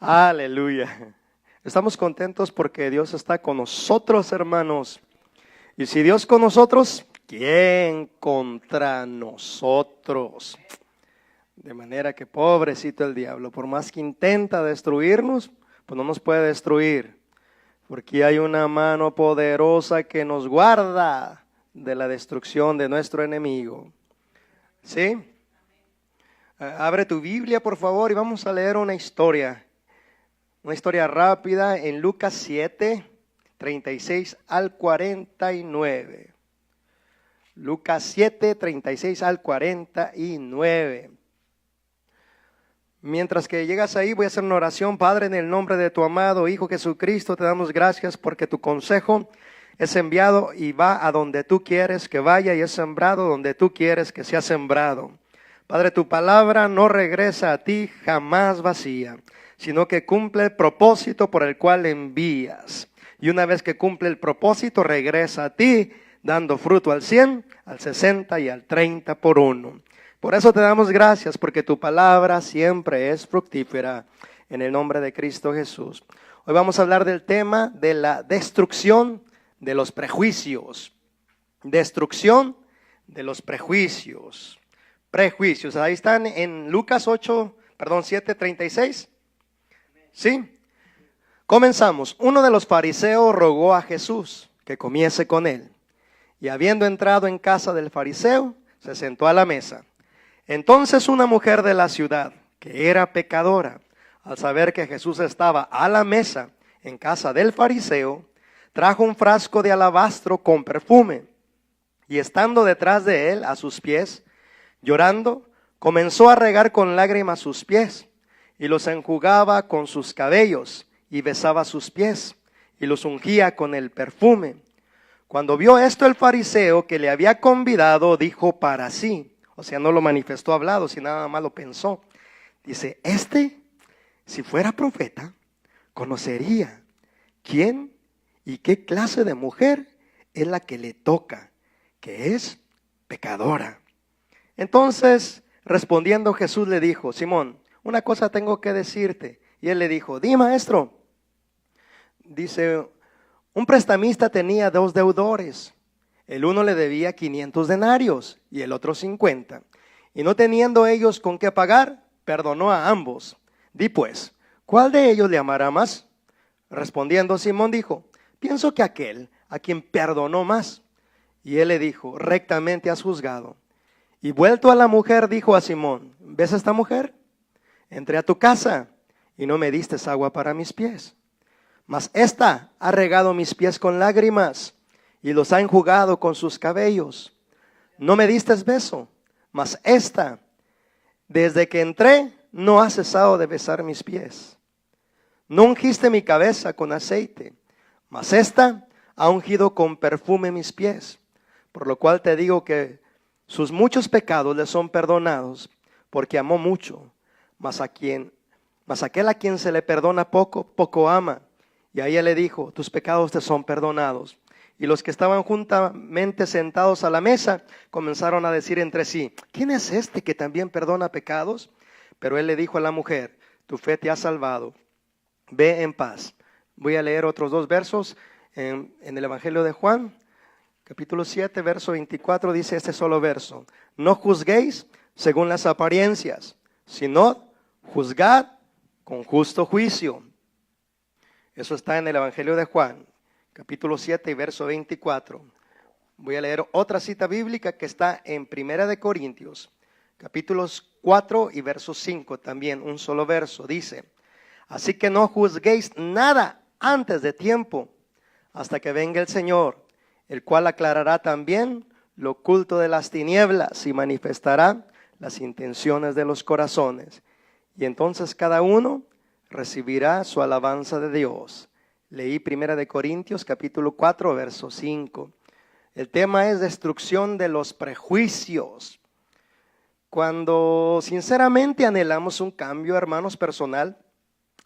Aleluya. Estamos contentos porque Dios está con nosotros, hermanos. Y si Dios con nosotros, ¿quién contra nosotros? De manera que pobrecito el diablo, por más que intenta destruirnos, pues no nos puede destruir. Porque hay una mano poderosa que nos guarda de la destrucción de nuestro enemigo. ¿Sí? Abre tu Biblia, por favor, y vamos a leer una historia. Una historia rápida en Lucas 7, 36 al 49. Lucas 7, 36 al 49. Mientras que llegas ahí, voy a hacer una oración. Padre, en el nombre de tu amado Hijo Jesucristo, te damos gracias porque tu consejo es enviado y va a donde tú quieres que vaya y es sembrado donde tú quieres que sea sembrado. Padre, tu palabra no regresa a ti jamás vacía, sino que cumple el propósito por el cual envías. Y una vez que cumple el propósito, regresa a ti, dando fruto al 100, al 60 y al 30 por uno. Por eso te damos gracias, porque tu palabra siempre es fructífera, en el nombre de Cristo Jesús. Hoy vamos a hablar del tema de la destrucción de los prejuicios. Destrucción de los prejuicios. Prejuicios, ahí están en Lucas 7:36. ¿Sí? Comenzamos. Uno de los fariseos rogó a Jesús que comiese con él. Y habiendo entrado en casa del fariseo, se sentó a la mesa. Entonces una mujer de la ciudad, que era pecadora, al saber que Jesús estaba a la mesa en casa del fariseo, trajo un frasco de alabastro con perfume. Y estando detrás de él, a sus pies, llorando, comenzó a regar con lágrimas sus pies. Y los enjugaba con sus cabellos, y besaba sus pies, y los ungía con el perfume. Cuando vio esto el fariseo que le había convidado, dijo para sí, o sea, no lo manifestó hablado, sino nada más lo pensó. Dice, si fuera profeta, conocería quién y qué clase de mujer es la que le toca, que es pecadora. Entonces, respondiendo Jesús le dijo, Simón, una cosa tengo que decirte. Y él le dijo, di maestro. Dice, un prestamista tenía 2 deudores. El uno le debía 500 denarios y el otro 50. Y no teniendo ellos con qué pagar, perdonó a ambos. Di pues, ¿cuál de ellos le amará más? Respondiendo Simón dijo, pienso que aquel a quien perdonó más. Y él le dijo, rectamente has juzgado. Y vuelto a la mujer dijo a Simón, ¿ves a esta mujer? Entré a tu casa y no me diste agua para mis pies. Mas ésta ha regado mis pies con lágrimas y los ha enjugado con sus cabellos. No me diste beso, mas ésta, desde que entré, no ha cesado de besar mis pies. No ungiste mi cabeza con aceite, mas ésta ha ungido con perfume mis pies. Por lo cual te digo que sus muchos pecados le son perdonados, porque amó mucho. Mas aquel a quien se le perdona poco, poco ama. Y a ella le dijo, tus pecados te son perdonados. Y los que estaban juntamente sentados a la mesa comenzaron a decir entre sí, ¿quién es este que también perdona pecados? Pero él le dijo a la mujer, tu fe te ha salvado, ve en paz. Voy a leer otros 2 versos en el Evangelio de Juan, capítulo 7, verso 24, dice este solo verso, no juzguéis según las apariencias, sino juzgad con justo juicio. Eso está en el Evangelio de Juan, capítulo 7 y verso 24. Voy a leer otra cita bíblica que está en Primera de Corintios, capítulos 4 y verso 5, también un solo verso. Dice, así que no juzguéis nada antes de tiempo, hasta que venga el Señor, el cual aclarará también lo oculto de las tinieblas y manifestará las intenciones de los corazones. Y entonces cada uno recibirá su alabanza de Dios. Leí 1 Corintios capítulo 4 verso 5. El tema es destrucción de los prejuicios. Cuando sinceramente anhelamos un cambio, hermanos, personal,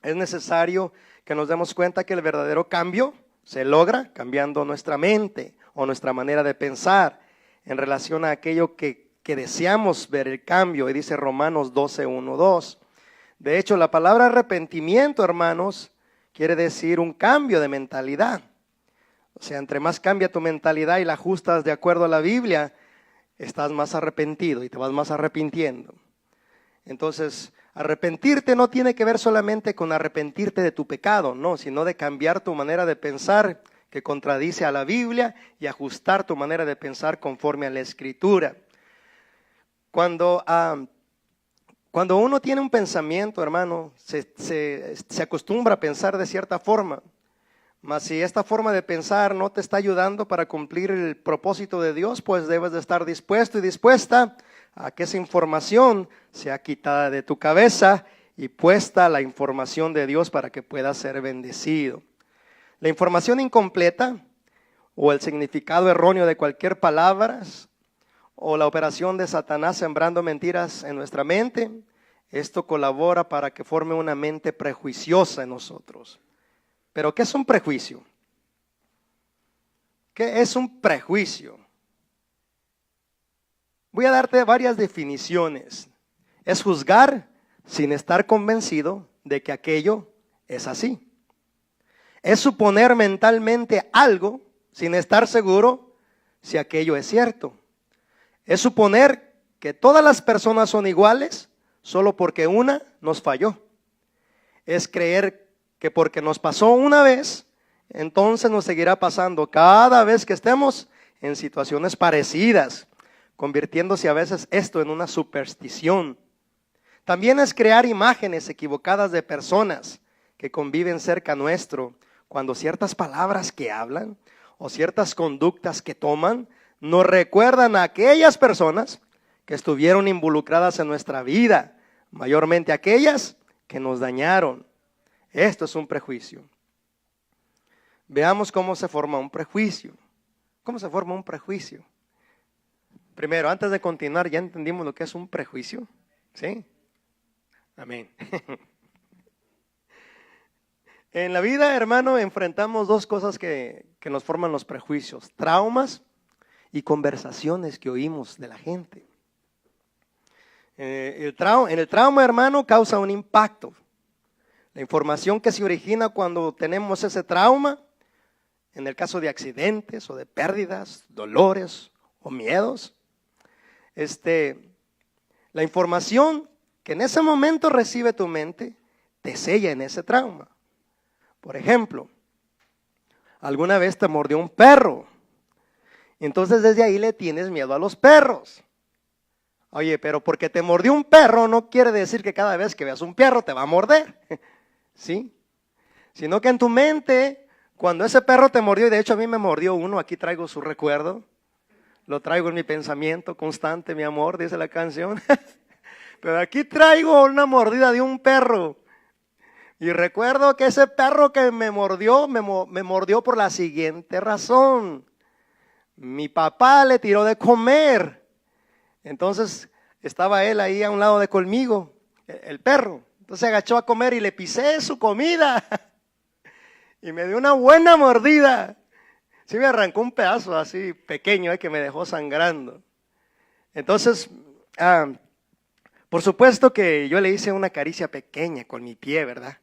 es necesario que nos demos cuenta que el verdadero cambio se logra cambiando nuestra mente o nuestra manera de pensar en relación a aquello que deseamos ver el cambio. Y dice Romanos 12, 1, 2. De hecho, la palabra arrepentimiento, hermanos, quiere decir un cambio de mentalidad. O sea, entre más cambia tu mentalidad y la ajustas de acuerdo a la Biblia, estás más arrepentido y te vas más arrepintiendo. Entonces, arrepentirte no tiene que ver solamente con arrepentirte de tu pecado, no, sino de cambiar tu manera de pensar que contradice a la Biblia y ajustar tu manera de pensar conforme a la Escritura. Cuando uno tiene un pensamiento, hermano, se acostumbra a pensar de cierta forma. Mas si esta forma de pensar no te está ayudando para cumplir el propósito de Dios, pues debes de estar dispuesto y dispuesta a que esa información sea quitada de tu cabeza y puesta la información de Dios para que puedas ser bendecido. La información incompleta o el significado erróneo de cualquier palabra o la operación de Satanás sembrando mentiras en nuestra mente, esto colabora para que forme una mente prejuiciosa en nosotros. Pero ¿qué es un prejuicio? ¿Qué es un prejuicio? Voy a darte varias definiciones. Es juzgar sin estar convencido de que aquello es así. Es suponer mentalmente algo sin estar seguro si aquello es cierto. Es suponer que todas las personas son iguales solo porque una nos falló. Es creer que porque nos pasó una vez, entonces nos seguirá pasando cada vez que estemos en situaciones parecidas, convirtiéndose a veces esto en una superstición. También es crear imágenes equivocadas de personas que conviven cerca nuestro, cuando ciertas palabras que hablan o ciertas conductas que toman nos recuerdan a aquellas personas que estuvieron involucradas en nuestra vida, mayormente aquellas que nos dañaron. Esto es un prejuicio. Veamos cómo se forma un prejuicio. ¿Cómo se forma un prejuicio? Primero, antes de continuar, ¿ya entendimos lo que es un prejuicio? ¿Sí? Amén. En la vida, hermano, enfrentamos dos cosas que nos forman los prejuicios: traumas y conversaciones que oímos de la gente. En el trauma, hermano, causa un impacto. La información que se origina cuando tenemos ese trauma, en el caso de accidentes o de pérdidas, dolores o miedos, la información que en ese momento recibe tu mente te sella en ese trauma. Por ejemplo, alguna vez te mordió un perro, entonces desde ahí le tienes miedo a los perros. Oye, pero porque te mordió un perro no quiere decir que cada vez que veas un perro te va a morder. ¿Sí? Sino que en tu mente, cuando ese perro te mordió, y de hecho a mí me mordió uno, aquí traigo su recuerdo, lo traigo en mi pensamiento constante, mi amor, dice la canción. Pero aquí traigo una mordida de un perro. Y recuerdo que ese perro que me mordió por la siguiente razón. Mi papá le tiró de comer. Entonces estaba él ahí a un lado de conmigo, el perro. Entonces se agachó a comer y le pisé su comida y me dio una buena mordida. Sí me arrancó un pedazo así pequeño que me dejó sangrando. Entonces, por supuesto que yo le hice una caricia pequeña con mi pie, ¿verdad?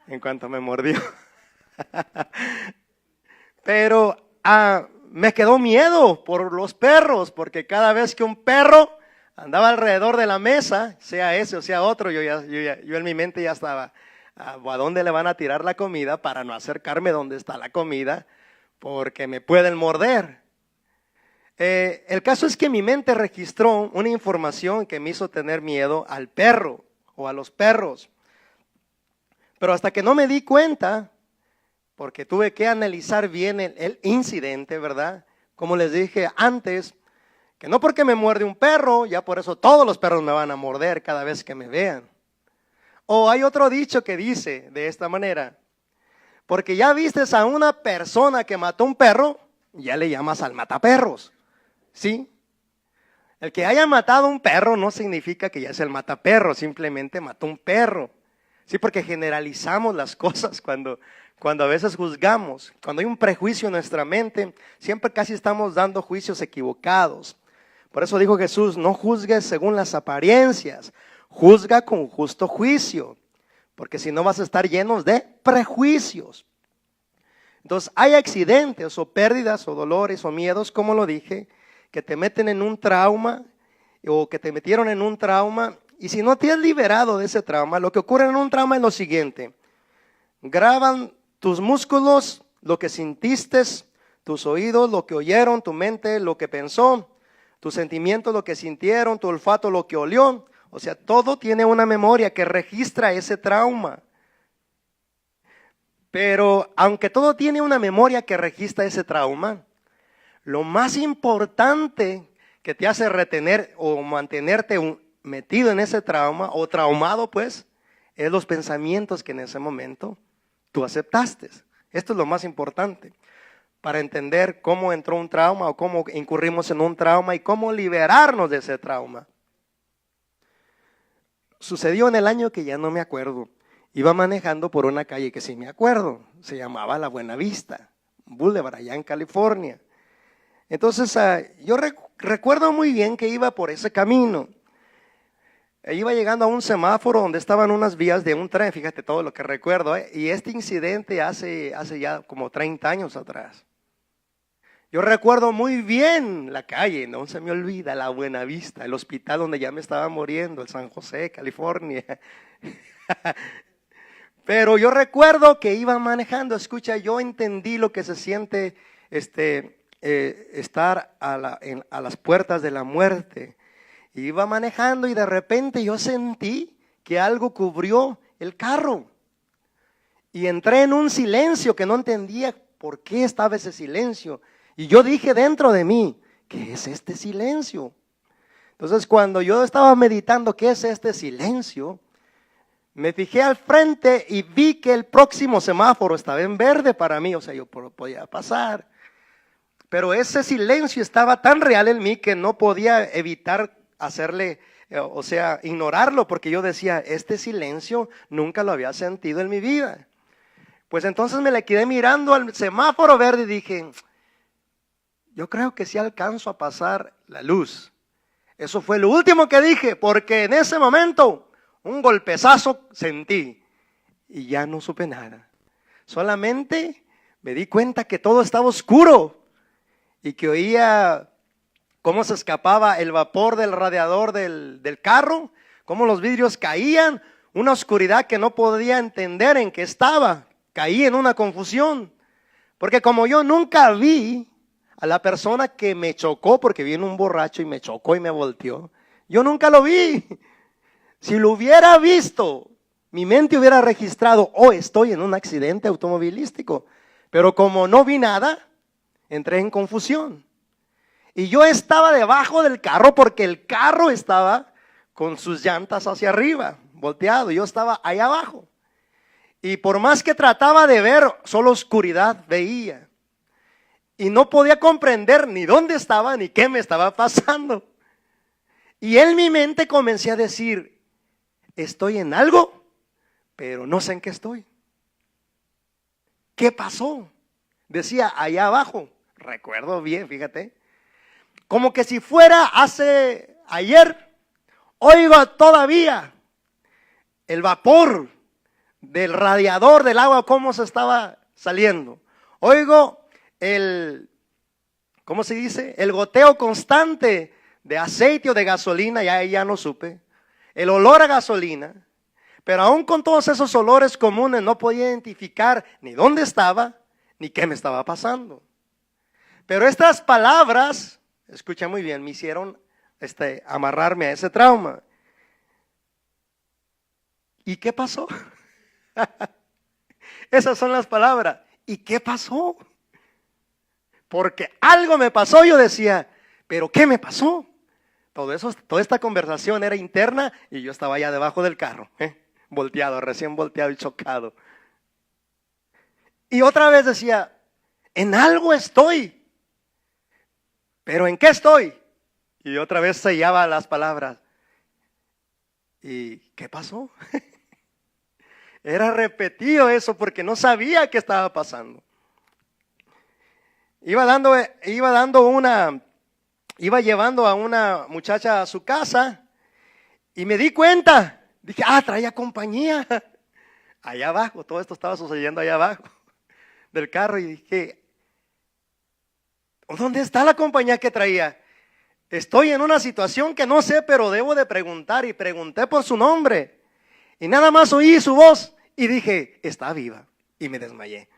En cuanto me mordió. Pero me quedó miedo por los perros, porque cada vez que un perro andaba alrededor de la mesa, sea ese o sea otro, yo en mi mente ya estaba, ¿a dónde le van a tirar la comida para no acercarme donde está la comida? Porque me pueden morder. El caso es que mi mente registró una información que me hizo tener miedo al perro o a los perros. Pero hasta que no me di cuenta, porque tuve que analizar bien el incidente, ¿verdad? Como les dije antes, que no porque me muerde un perro, ya por eso todos los perros me van a morder cada vez que me vean. O hay otro dicho que dice de esta manera: porque ya vistes a una persona que mató un perro, ya le llamas al mataperros. ¿Sí? El que haya matado un perro no significa que ya es el mataperro, simplemente mató un perro. Sí, porque generalizamos las cosas cuando a veces juzgamos. Cuando hay un prejuicio en nuestra mente, siempre casi estamos dando juicios equivocados. Por eso dijo Jesús: no juzgues según las apariencias, juzga con justo juicio, porque si no vas a estar llenos de prejuicios. Entonces hay accidentes o pérdidas o dolores o miedos, como lo dije, que te meten en un trauma o que te metieron en un trauma, y si no te has liberado de ese trauma, lo que ocurre en un trauma es lo siguiente: graban tus músculos lo que sintiste, tus oídos lo que oyeron, tu mente lo que pensó, tus sentimientos lo que sintieron, tu olfato lo que olió. O sea, todo tiene una memoria que registra ese trauma. Pero aunque todo tiene una memoria que registra ese trauma, lo más importante que te hace retener o mantenerte metido en ese trauma o traumado, pues, es los pensamientos que en ese momento tú aceptaste. Esto es lo más importante para entender cómo entró un trauma o cómo incurrimos en un trauma y cómo liberarnos de ese trauma. Sucedió en el año que ya no me acuerdo. Iba manejando por una calle que sí me acuerdo, se llamaba La Buenavista Boulevard, allá en California. Entonces yo recuerdo muy bien que iba por ese camino. Iba llegando a un semáforo donde estaban unas vías de un tren, fíjate todo lo que recuerdo, y este incidente hace ya como 30 años atrás. Yo recuerdo muy bien la calle, no se me olvida, La Buenavista, el hospital donde ya me estaba muriendo, el San José, California. Pero yo recuerdo que iba manejando, escucha, yo entendí lo que se siente estar a las puertas de la muerte. Iba manejando y de repente yo sentí que algo cubrió el carro. Y entré en un silencio que no entendía por qué estaba ese silencio. Y yo dije dentro de mí, ¿qué es este silencio? Entonces cuando yo estaba meditando, ¿qué es este silencio? Me fijé al frente y vi que el próximo semáforo estaba en verde para mí, o sea, yo podía pasar. Pero ese silencio estaba tan real en mí que no podía evitar hacerle, ignorarlo, porque yo decía, este silencio nunca lo había sentido en mi vida. Pues entonces me le quedé mirando al semáforo verde y dije, yo creo que sí alcanzo a pasar la luz. Eso fue lo último que dije, porque en ese momento un golpezazo sentí y ya no supe nada. Solamente me di cuenta que todo estaba oscuro y que oía cómo se escapaba el vapor del radiador del carro, cómo los vidrios caían, una oscuridad que no podía entender en qué estaba. Caí en una confusión, porque como yo nunca vi a la persona que me chocó, porque vino un borracho y me chocó y me volteó, yo nunca lo vi. Si lo hubiera visto, mi mente hubiera registrado, estoy en un accidente automovilístico. Pero como no vi nada, entré en confusión. Y yo estaba debajo del carro porque el carro estaba con sus llantas hacia arriba, volteado. Yo estaba ahí abajo. Y por más que trataba de ver, solo oscuridad veía. Y no podía comprender ni dónde estaba ni qué me estaba pasando. Y en mi mente comencé a decir, estoy en algo, pero no sé en qué estoy. ¿Qué pasó? Decía allá abajo, recuerdo bien, fíjate, como que si fuera ayer, oigo todavía el vapor del radiador del agua, cómo se estaba saliendo. Oigo ¿cómo se dice? El goteo constante de aceite o de gasolina, ya no supe. El olor a gasolina, pero aún con todos esos olores comunes no podía identificar ni dónde estaba, ni qué me estaba pasando. Pero estas palabras, escucha muy bien, me hicieron amarrarme a ese trauma. ¿Y qué pasó? Esas son las palabras. ¿Y qué pasó? Porque algo me pasó, yo decía, ¿pero qué me pasó? Toda esta conversación era interna y yo estaba allá debajo del carro, volteado, recién volteado y chocado. Y otra vez decía, en algo estoy, pero ¿en qué estoy? Y otra vez sellaba las palabras. ¿Y qué pasó? Era repetido eso porque no sabía qué estaba pasando. Iba llevando a una muchacha a su casa Y me di cuenta, dije, traía compañía. Allá abajo, todo esto estaba sucediendo allá abajo del carro y dije, ¿dónde está la compañía que traía? Estoy en una situación que no sé, pero debo de preguntar, y pregunté por su nombre. Y nada más oí su voz y dije, está viva, y me desmayé.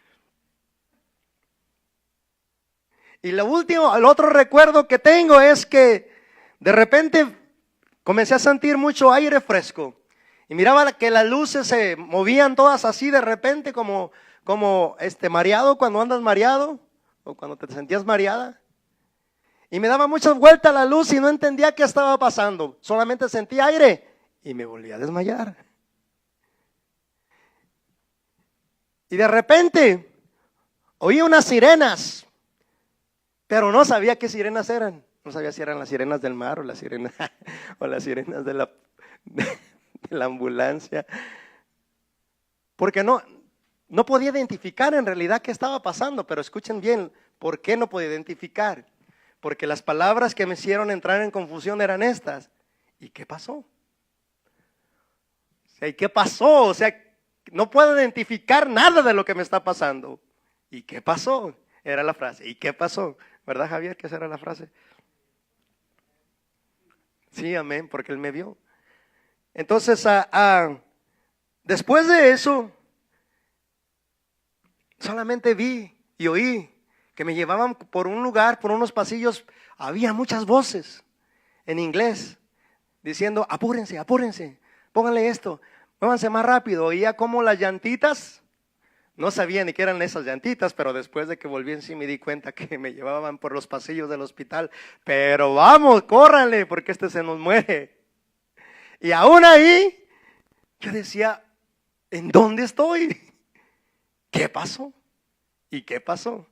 Y lo último, el otro recuerdo que tengo es que de repente comencé a sentir mucho aire fresco. Y miraba que las luces se movían todas así de repente como mareado cuando andas mareado o cuando te sentías mareada. Y me daba muchas vueltas la luz y no entendía qué estaba pasando. Solamente sentía aire y me volví a desmayar. Y de repente oí unas sirenas, pero no sabía qué sirenas eran. No sabía si eran las sirenas del mar o las sirenas, o las sirenas de la ambulancia. Porque no podía identificar en realidad qué estaba pasando. Pero escuchen bien, ¿por qué no podía identificar? Porque las palabras que me hicieron entrar en confusión eran estas. ¿Y qué pasó? ¿Y qué pasó? O sea, no puedo identificar nada de lo que me está pasando. ¿Y qué pasó? Era la frase. ¿Y qué pasó? ¿Verdad, Javier, que esa era la frase? Sí, amén, porque él me vio. Entonces, después de eso, solamente vi y oí que me llevaban por un lugar, por unos pasillos. Había muchas voces en inglés diciendo, apúrense, apúrense, pónganle esto, muévanse más rápido. Oía como las llantitas, no sabía ni qué eran esas llantitas, pero después de que volví en sí me di cuenta que me llevaban por los pasillos del hospital. Pero vamos, córranle, porque este se nos muere. Y aún ahí, yo decía, ¿en dónde estoy? ¿Qué pasó? ¿Y qué pasó?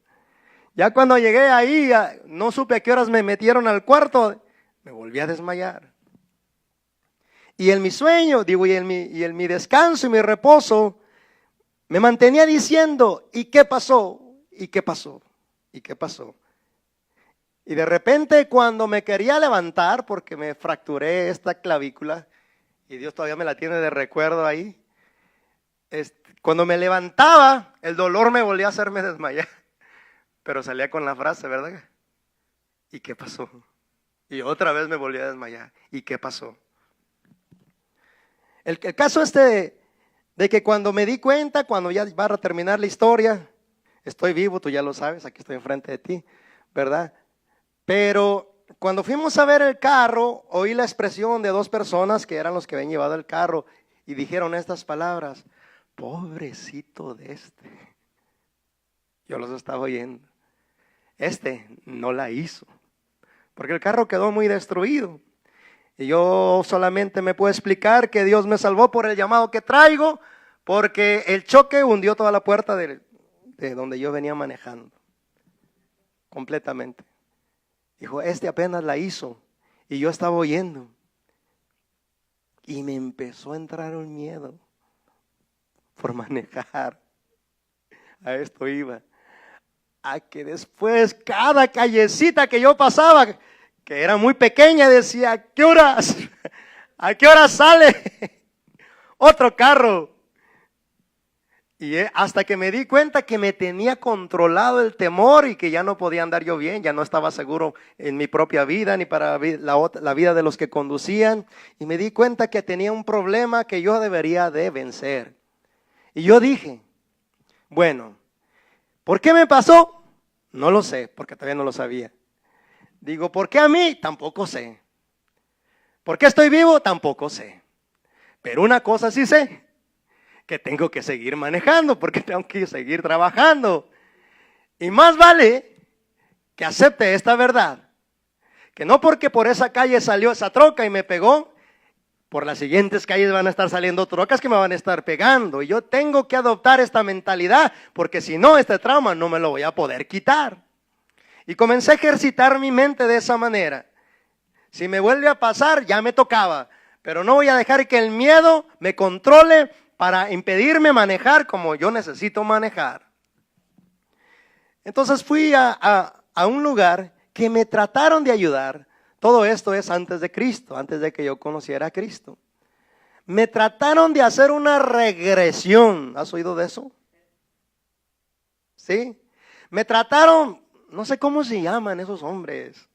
Ya cuando llegué ahí, no supe a qué horas me metieron al cuarto, me volví a desmayar. Y en mi sueño, y en mi descanso y mi reposo, me mantenía diciendo, ¿y qué pasó? ¿Y qué pasó? ¿Y qué pasó? Y de repente cuando me quería levantar, porque me fracturé esta clavícula, y Dios todavía me la tiene de recuerdo ahí, cuando me levantaba, el dolor me volvía a hacerme desmayar. Pero salía con la frase, ¿verdad? ¿Y qué pasó? Y otra vez me volví a desmayar. ¿Y qué pasó? El caso de que cuando me di cuenta, cuando ya va a terminar la historia, estoy vivo, tú ya lo sabes, aquí estoy enfrente de ti, ¿verdad? Pero cuando fuimos a ver el carro, oí la expresión de dos personas que eran los que habían llevado el carro y dijeron estas palabras, pobrecito de este. Yo los estaba oyendo. No la hizo, porque el carro quedó muy destruido. Y yo solamente me puedo explicar que Dios me salvó por el llamado que traigo, porque el choque hundió toda la puerta de donde yo venía manejando, completamente. Dijo, apenas la hizo, y yo estaba oyendo, y me empezó a entrar un miedo por manejar. A esto iba. A que después cada callecita que yo pasaba, que era muy pequeña, decía, ¿a qué horas? ¿A qué hora sale otro carro? Y hasta que me di cuenta que me tenía controlado el temor y que ya no podía andar yo bien, ya no estaba seguro en mi propia vida ni para la vida de los que conducían. Y me di cuenta que tenía un problema que yo debería de vencer. Y yo dije, bueno, ¿por qué me pasó? No lo sé, porque todavía no lo sabía. Digo, ¿por qué a mí? Tampoco sé. ¿Por qué estoy vivo? Tampoco sé. Pero una cosa sí sé, que tengo que seguir manejando, porque tengo que seguir trabajando. Y más vale que acepte esta verdad, que no porque por esa calle salió esa troca y me pegó, por las siguientes calles van a estar saliendo trocas que me van a estar pegando. Y yo tengo que adoptar esta mentalidad, porque si no, este trauma no me lo voy a poder quitar. Y comencé a ejercitar mi mente de esa manera. Si me vuelve a pasar, ya me tocaba. Pero no voy a dejar que el miedo me controle para impedirme manejar como yo necesito manejar. Entonces fui a un lugar que me trataron de ayudar. Todo esto es antes de Cristo, antes de que yo conociera a Cristo. Me trataron de hacer una regresión. ¿Has oído de eso? ¿Sí? Me trataron, no sé cómo se llaman esos hombres,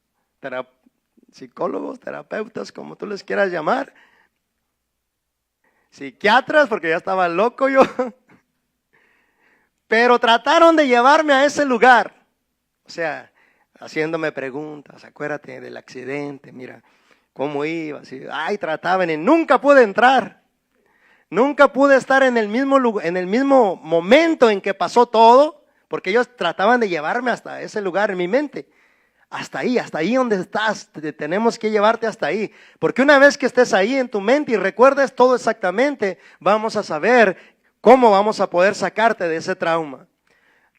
psicólogos, terapeutas, como tú les quieras llamar. Psiquiatras, porque ya estaba loco yo. Pero trataron de llevarme a ese lugar. O sea, haciéndome preguntas, acuérdate del accidente, mira cómo iba. Así, ay, trataban y nunca pude entrar. Nunca pude estar en el mismo lugar, en el mismo momento en que pasó todo, porque ellos trataban de llevarme hasta ese lugar en mi mente. Hasta ahí donde estás, tenemos que llevarte hasta ahí. Porque una vez que estés ahí en tu mente y recuerdes todo exactamente, vamos a saber cómo vamos a poder sacarte de ese trauma.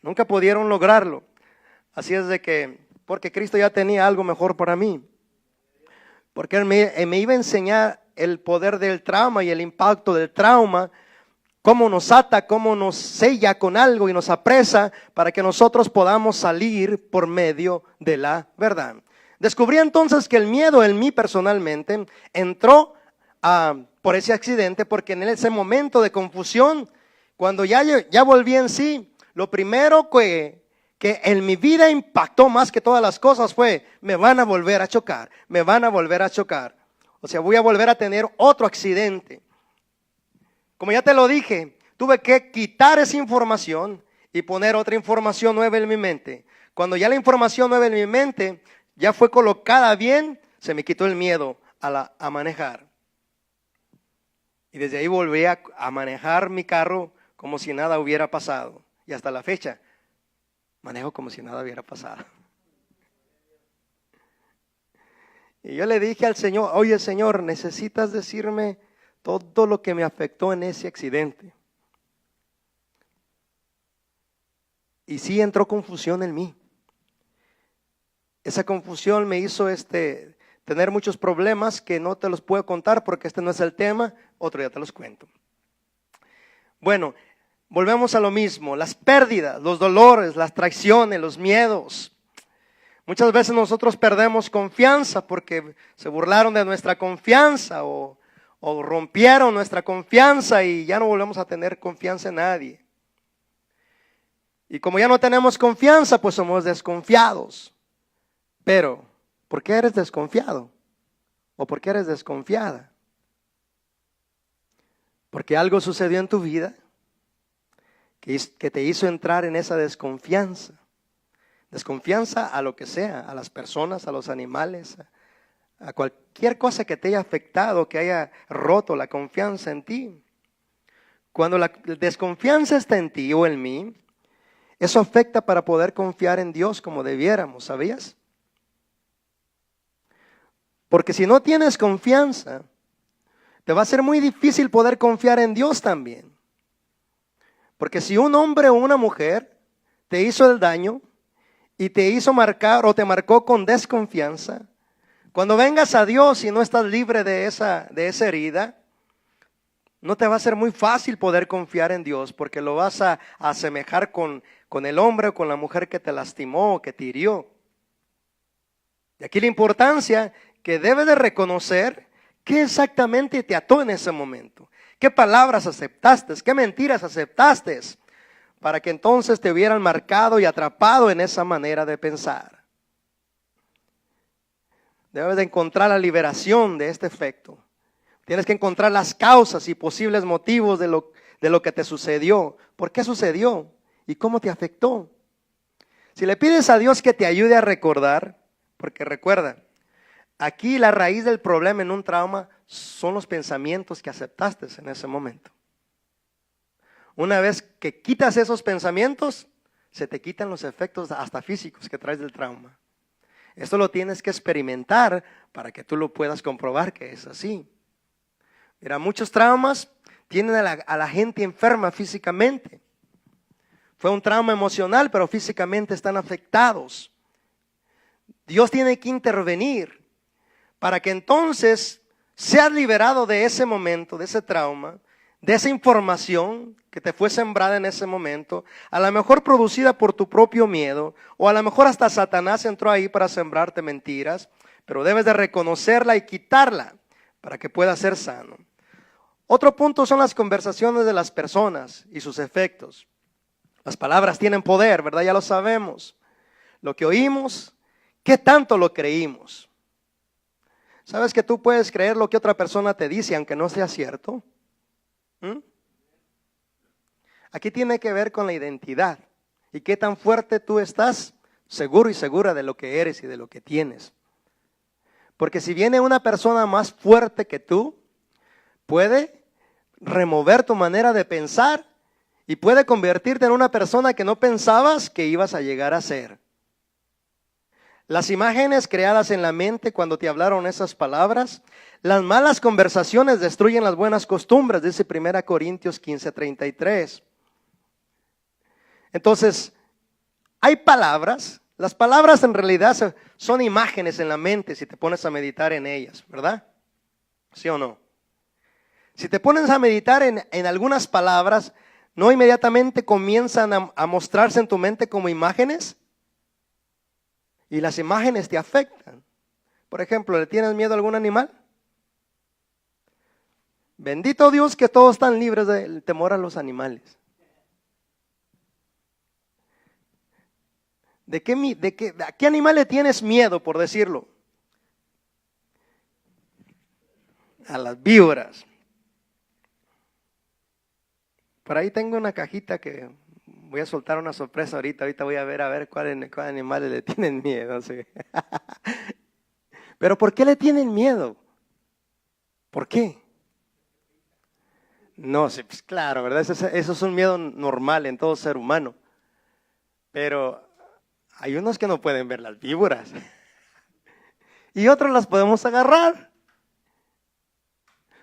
Nunca pudieron lograrlo. Así es de que, porque Cristo ya tenía algo mejor para mí. Porque Él me iba a enseñar el poder del trauma y el impacto del trauma, cómo nos ata, cómo nos sella con algo y nos apresa para que nosotros podamos salir por medio de la verdad. Descubrí entonces que el miedo en mí personalmente entró por ese accidente, porque en ese momento de confusión, cuando ya volví en sí, lo primero que en mi vida impactó más que todas las cosas fue: me van a volver a chocar, me van a volver a chocar. O sea, voy a volver a tener otro accidente. Como ya te lo dije, tuve que quitar esa información y poner otra información nueva en mi mente. Cuando ya la información nueva en mi mente ya fue colocada bien, se me quitó el miedo a manejar. Y desde ahí volví a manejar mi carro como si nada hubiera pasado. Y hasta la fecha, manejo como si nada hubiera pasado. Y yo le dije al Señor: oye, Señor, necesitas decirme todo lo que me afectó en ese accidente. Y sí entró confusión en mí. Esa confusión me hizo tener muchos problemas que no te los puedo contar porque este no es el tema, otro día te los cuento. Bueno, volvemos a lo mismo: las pérdidas, los dolores, las traiciones, los miedos. Muchas veces nosotros perdemos confianza porque se burlaron de nuestra confianza o rompieron nuestra confianza y ya no volvemos a tener confianza en nadie. Y como ya no tenemos confianza, pues somos desconfiados. Pero, ¿por qué eres desconfiado? ¿O por qué eres desconfiada? Porque algo sucedió en tu vida que te hizo entrar en esa desconfianza. Desconfianza a lo que sea, a las personas, a los animales, a cualquier cosa que te haya afectado, que haya roto la confianza en ti. Cuando la desconfianza está en ti o en mí, eso afecta para poder confiar en Dios como debiéramos, ¿sabías? Porque si no tienes confianza, te va a ser muy difícil poder confiar en Dios también. Porque si un hombre o una mujer te hizo el daño y te hizo marcar o te marcó con desconfianza, cuando vengas a Dios y no estás libre de esa herida, no te va a ser muy fácil poder confiar en Dios, porque lo vas a asemejar con el hombre o con la mujer que te lastimó o que te hirió. Y aquí la importancia que debes de reconocer qué exactamente te ató en ese momento, qué palabras aceptaste, qué mentiras aceptaste, para que entonces te hubieran marcado y atrapado en esa manera de pensar. Debes de encontrar la liberación de este efecto. Tienes que encontrar las causas y posibles motivos de lo que te sucedió. ¿Por qué sucedió? ¿Y cómo te afectó? Si le pides a Dios que te ayude a recordar, porque recuerda, aquí la raíz del problema en un trauma son los pensamientos que aceptaste en ese momento. Una vez que quitas esos pensamientos, se te quitan los efectos hasta físicos que traes del trauma. Esto lo tienes que experimentar para que tú lo puedas comprobar que es así. Mira, muchos traumas tienen a la gente enferma físicamente. Fue un trauma emocional, pero físicamente están afectados. Dios tiene que intervenir para que entonces seas liberado de ese momento, de ese trauma, de esa información que te fue sembrada en ese momento, a lo mejor producida por tu propio miedo, o a lo mejor hasta Satanás entró ahí para sembrarte mentiras, pero debes de reconocerla y quitarla para que pueda ser sano. Otro punto son las conversaciones de las personas y sus efectos. Las palabras tienen poder, ¿verdad? Ya lo sabemos. Lo que oímos, ¿qué tanto lo creímos? ¿Sabes que tú puedes creer lo que otra persona te dice aunque no sea cierto? Aquí tiene que ver con la identidad y qué tan fuerte tú estás, seguro y segura de lo que eres y de lo que tienes. Porque si viene una persona más fuerte que tú, puede remover tu manera de pensar y puede convertirte en una persona que no pensabas que ibas a llegar a ser. Las imágenes creadas en la mente cuando te hablaron esas palabras, las malas conversaciones destruyen las buenas costumbres, dice 1 Corintios 15:33. Entonces, hay palabras, las palabras en realidad son imágenes en la mente si te pones a meditar en ellas, ¿verdad? ¿Sí o no? Si te pones a meditar en algunas palabras, ¿no inmediatamente comienzan a mostrarse en tu mente como imágenes? Y las imágenes te afectan. Por ejemplo, ¿le tienes miedo a algún animal? Bendito Dios que todos están libres del temor a los animales. ¿A qué animal le tienes miedo, por decirlo? A las víboras. Por ahí tengo una cajita que voy a soltar una sorpresa ahorita. Ahorita voy a ver cuál animales le tienen miedo. ¿Sí? Pero ¿por qué le tienen miedo? ¿Por qué? No, sí, pues claro, ¿verdad? Eso es un miedo normal en todo ser humano. Pero hay unos que no pueden ver las víboras. Y otros las podemos agarrar.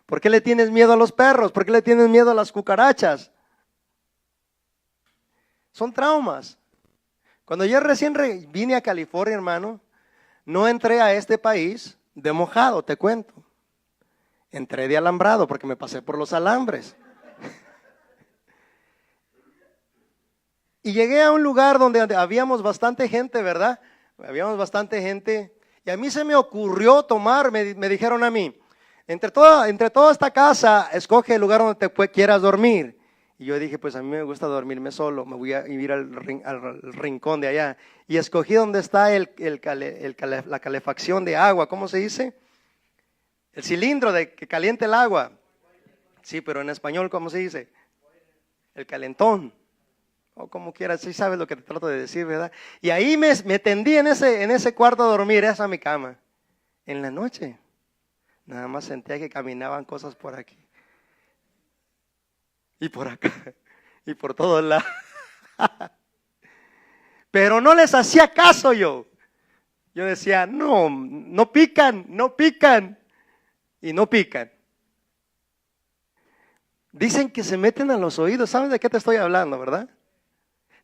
¿Por qué le tienes miedo a los perros? ¿Por qué le tienes miedo a las cucarachas? Son traumas. Cuando yo recién vine a California, hermano, no entré a este país de mojado, te cuento. Entré de alambrado porque me pasé por los alambres. Y llegué a un lugar donde habíamos bastante gente, ¿verdad? Habíamos bastante gente. Y a mí se me ocurrió tomar, me dijeron a mí, entre toda esta casa, escoge el lugar donde te quieras dormir. Y yo dije, pues a mí me gusta dormirme solo, me voy a ir al rincón de allá. Y escogí donde está la calefacción de agua, ¿cómo se dice? El cilindro que caliente el agua. Sí, pero en español, ¿cómo se dice? El calentón. O como quieras, sí sabes lo que te trato de decir, ¿verdad? Y ahí me tendí en ese cuarto a dormir, esa es mi cama. En la noche, nada más sentía que caminaban cosas por aquí. Y por acá, y por todos lados. Pero no les hacía caso yo. Yo decía, no pican. Y no pican. Dicen que se meten a los oídos. ¿Sabes de qué te estoy hablando, verdad?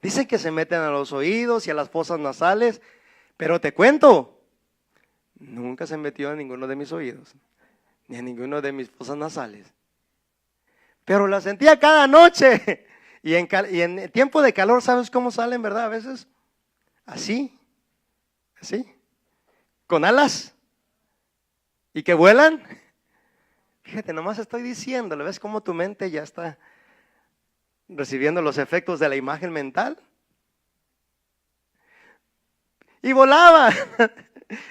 Dicen que se meten a los oídos y a las fosas nasales. Pero te cuento, nunca se metió a ninguno de mis oídos, ni a ninguno de mis fosas nasales. Pero la sentía cada noche. Y en tiempo de calor, ¿sabes cómo salen, verdad? A veces, así, con alas. ¿Y que vuelan? Fíjate, nomás estoy diciéndole, ¿ves cómo tu mente ya está recibiendo los efectos de la imagen mental? Y volaban.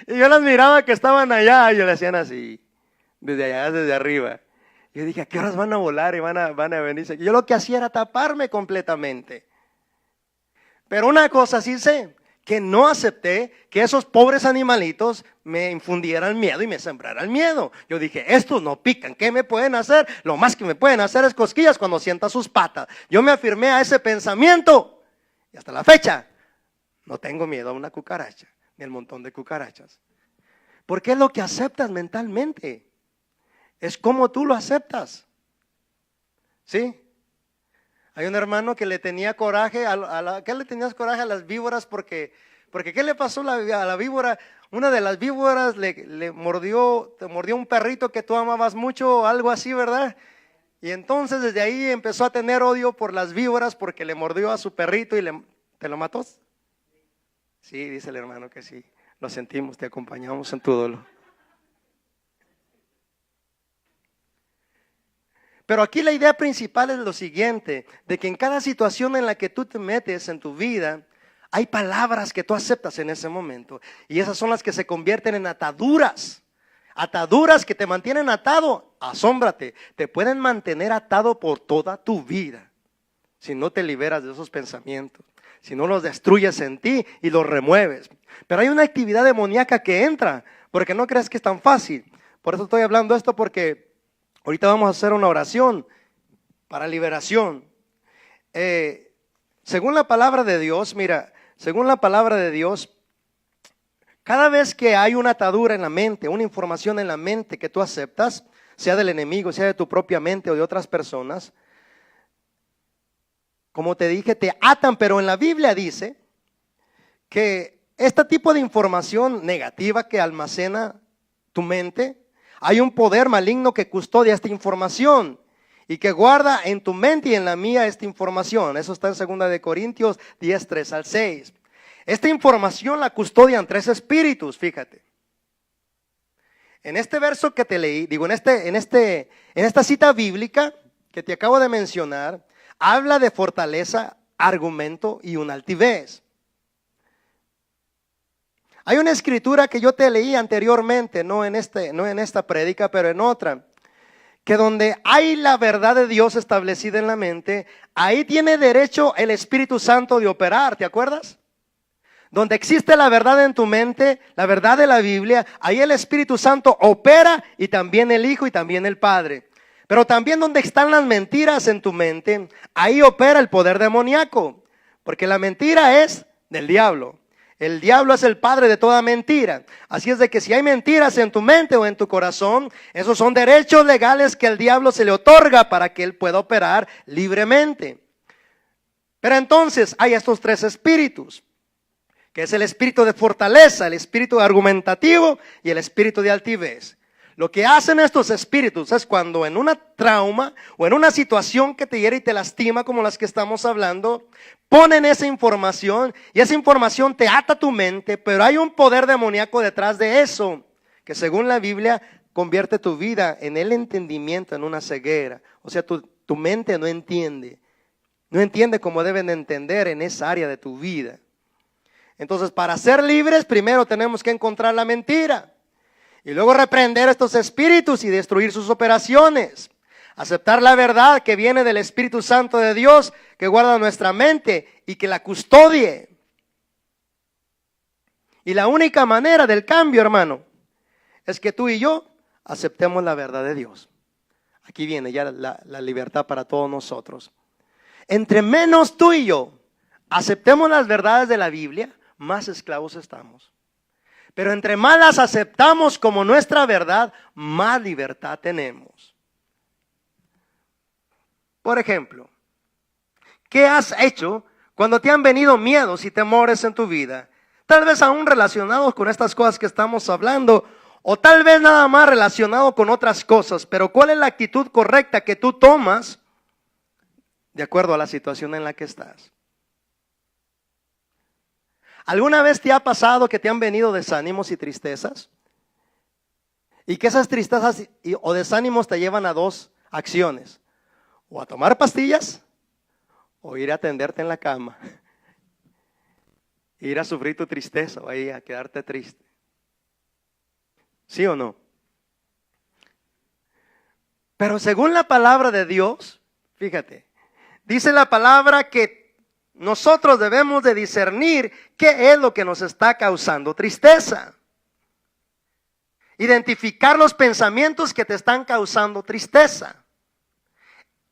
Y yo las miraba que estaban allá y le hacían así, desde allá, desde arriba. Yo dije, ¿a qué horas van a volar y van a venirse? Yo lo que hacía era taparme completamente. Pero una cosa sí sé, que no acepté que esos pobres animalitos me infundieran miedo y me sembraran miedo. Yo dije, estos no pican, ¿qué me pueden hacer? Lo más que me pueden hacer es cosquillas cuando sienta sus patas. Yo me afirmé a ese pensamiento y hasta la fecha no tengo miedo a una cucaracha, ni al montón de cucarachas. Porque es lo que aceptas mentalmente. Es como tú lo aceptas. ¿Sí? Hay un hermano que le tenía coraje, ¿qué le tenías coraje a las víboras? Porque ¿qué le pasó a la víbora? Una de las víboras te mordió un perrito que tú amabas mucho, algo así, ¿verdad? Y entonces desde ahí empezó a tener odio por las víboras porque le mordió a su perrito y ¿te lo mató? Sí, dice el hermano que sí. Lo sentimos, te acompañamos en tu dolor. Pero aquí la idea principal es lo siguiente, de que en cada situación en la que tú te metes en tu vida, hay palabras que tú aceptas en ese momento. Y esas son las que se convierten en ataduras. Ataduras que te mantienen atado. Asómbrate, te pueden mantener atado por toda tu vida. Si no te liberas de esos pensamientos. Si no los destruyes en ti y los remueves. Pero hay una actividad demoníaca que entra. Porque no creas que es tan fácil. Por eso estoy hablando esto, porque ahorita vamos a hacer una oración para liberación. Según la palabra de Dios, mira, según la palabra de Dios, cada vez que hay una atadura en la mente, una información en la mente que tú aceptas, sea del enemigo, sea de tu propia mente o de otras personas, como te dije, te atan, pero en la Biblia dice que este tipo de información negativa que almacena tu mente, hay un poder maligno que custodia esta información y que guarda en tu mente y en la mía esta información. Eso está en 2 Corintios 10, 3 al 6. Esta información la custodian 3 espíritus, fíjate. En este verso que te leí, digo, en esta cita bíblica que te acabo de mencionar, habla de fortaleza, argumento y una altivez. Hay una escritura que yo te leí anteriormente, no en esta prédica, pero en otra, que donde hay la verdad de Dios establecida en la mente, ahí tiene derecho el Espíritu Santo de operar, ¿te acuerdas? Donde existe la verdad en tu mente, la verdad de la Biblia, ahí el Espíritu Santo opera y también el Hijo y también el Padre. Pero también donde están las mentiras en tu mente, ahí opera el poder demoníaco, porque la mentira es del diablo. El diablo es el padre de toda mentira. Así es de que si hay mentiras en tu mente o en tu corazón, esos son derechos legales que el diablo se le otorga para que él pueda operar libremente. Pero entonces hay estos 3 espíritus, que es el espíritu de fortaleza, el espíritu argumentativo y el espíritu de altivez. Lo que hacen estos espíritus es cuando en una trauma o en una situación que te hiere y te lastima como las que estamos hablando, ponen esa información y esa información te ata tu mente, pero hay un poder demoníaco detrás de eso, que según la Biblia convierte tu vida en el entendimiento en una ceguera. O sea, tu mente no entiende como deben entender en esa área de tu vida. Entonces, para ser libres, primero tenemos que encontrar la mentira. Y luego reprender a estos espíritus y destruir sus operaciones. Aceptar la verdad que viene del Espíritu Santo de Dios, que guarda nuestra mente y que la custodie. Y la única manera del cambio, hermano, es que tú y yo aceptemos la verdad de Dios. Aquí viene ya la libertad para todos nosotros. Entre menos tú y yo aceptemos las verdades de la Biblia, más esclavos estamos. Pero entre más las aceptamos como nuestra verdad, más libertad tenemos. Por ejemplo, ¿qué has hecho cuando te han venido miedos y temores en tu vida? Tal vez aún relacionados con estas cosas que estamos hablando, o tal vez nada más relacionado con otras cosas. Pero ¿cuál es la actitud correcta que tú tomas de acuerdo a la situación en la que estás? ¿Alguna vez te ha pasado que te han venido desánimos y tristezas? Y que esas tristezas o desánimos te llevan a 2 acciones. O a tomar pastillas o ir a atenderte en la cama. Ir a sufrir tu tristeza o a quedarte triste. ¿Sí o no? Pero según la palabra de Dios, fíjate, dice la palabra que nosotros debemos de discernir qué es lo que nos está causando tristeza. Identificar los pensamientos que te están causando tristeza.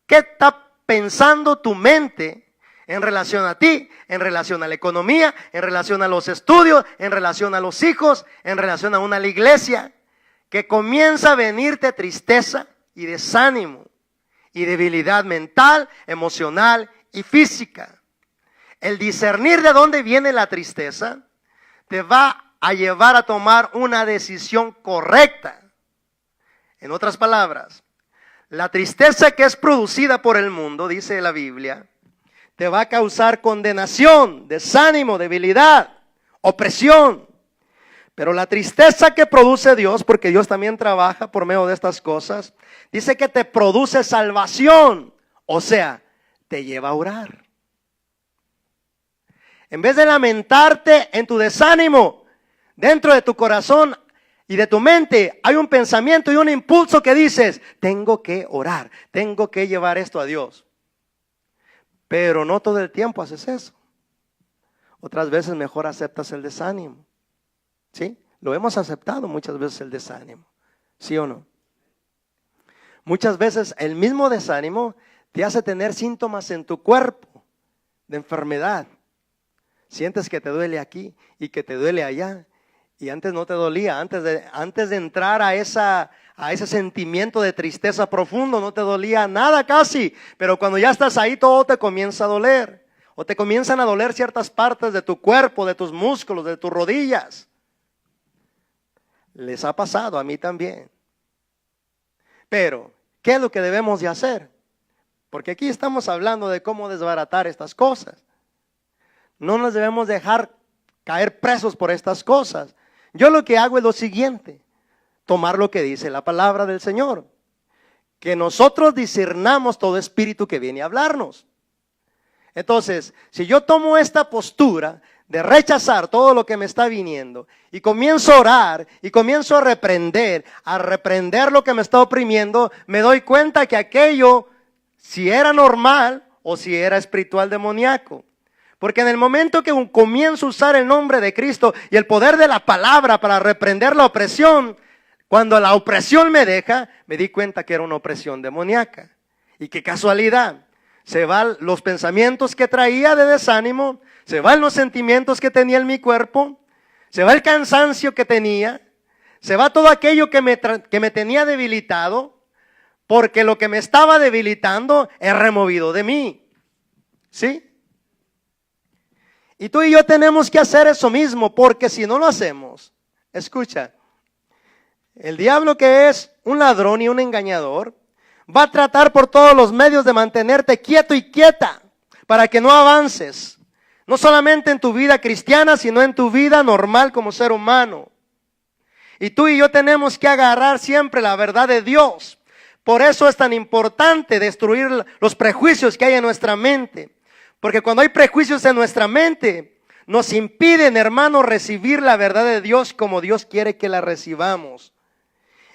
¿Qué está pensando tu mente en relación a ti, en relación a la economía, en relación a los estudios, en relación a los hijos, en relación a la iglesia? Que comienza a venirte tristeza y desánimo y debilidad mental, emocional y física. El discernir de dónde viene la tristeza te va a llevar a tomar una decisión correcta. En otras palabras, la tristeza que es producida por el mundo, dice la Biblia, te va a causar condenación, desánimo, debilidad, opresión. Pero la tristeza que produce Dios, porque Dios también trabaja por medio de estas cosas, dice que te produce salvación. O sea, te lleva a orar. En vez de lamentarte en tu desánimo, dentro de tu corazón y de tu mente hay un pensamiento y un impulso que dices, tengo que orar, tengo que llevar esto a Dios. Pero no todo el tiempo haces eso. Otras veces mejor aceptas el desánimo. ¿Sí? Lo hemos aceptado muchas veces el desánimo. ¿Sí o no? Muchas veces el mismo desánimo te hace tener síntomas en tu cuerpo de enfermedad. Sientes que te duele aquí y que te duele allá. Y antes no te dolía, antes de entrar a ese sentimiento de tristeza profundo, no te dolía nada casi. Pero cuando ya estás ahí, todo te comienza a doler. O te comienzan a doler ciertas partes de tu cuerpo, de tus músculos, de tus rodillas. Les ha pasado, a mí también. Pero, ¿qué es lo que debemos de hacer? Porque aquí estamos hablando de cómo desbaratar estas cosas. No nos debemos dejar caer presos por estas cosas. Yo lo que hago es lo siguiente: tomar lo que dice la palabra del Señor. Que nosotros discernamos todo espíritu que viene a hablarnos. Entonces, si yo tomo esta postura de rechazar todo lo que me está viniendo y comienzo a orar y comienzo a reprender lo que me está oprimiendo, me doy cuenta que aquello, si era normal o si era espiritual demoníaco. Porque en el momento que comienzo a usar el nombre de Cristo y el poder de la palabra para reprender la opresión, cuando la opresión me deja, me di cuenta que era una opresión demoníaca. Y qué casualidad, se van los pensamientos que traía de desánimo, se van los sentimientos que tenía en mi cuerpo, se va el cansancio que tenía, se va todo aquello que me tenía debilitado, porque lo que me estaba debilitando es removido de mí. ¿Sí? Y tú y yo tenemos que hacer eso mismo, porque si no lo hacemos, escucha, el diablo, que es un ladrón y un engañador, va a tratar por todos los medios de mantenerte quieto y quieta para que no avances. No solamente en tu vida cristiana, sino en tu vida normal como ser humano. Y tú y yo tenemos que agarrar siempre la verdad de Dios. Por eso es tan importante destruir los prejuicios que hay en nuestra mente. Porque cuando hay prejuicios en nuestra mente, nos impiden, hermanos, recibir la verdad de Dios como Dios quiere que la recibamos.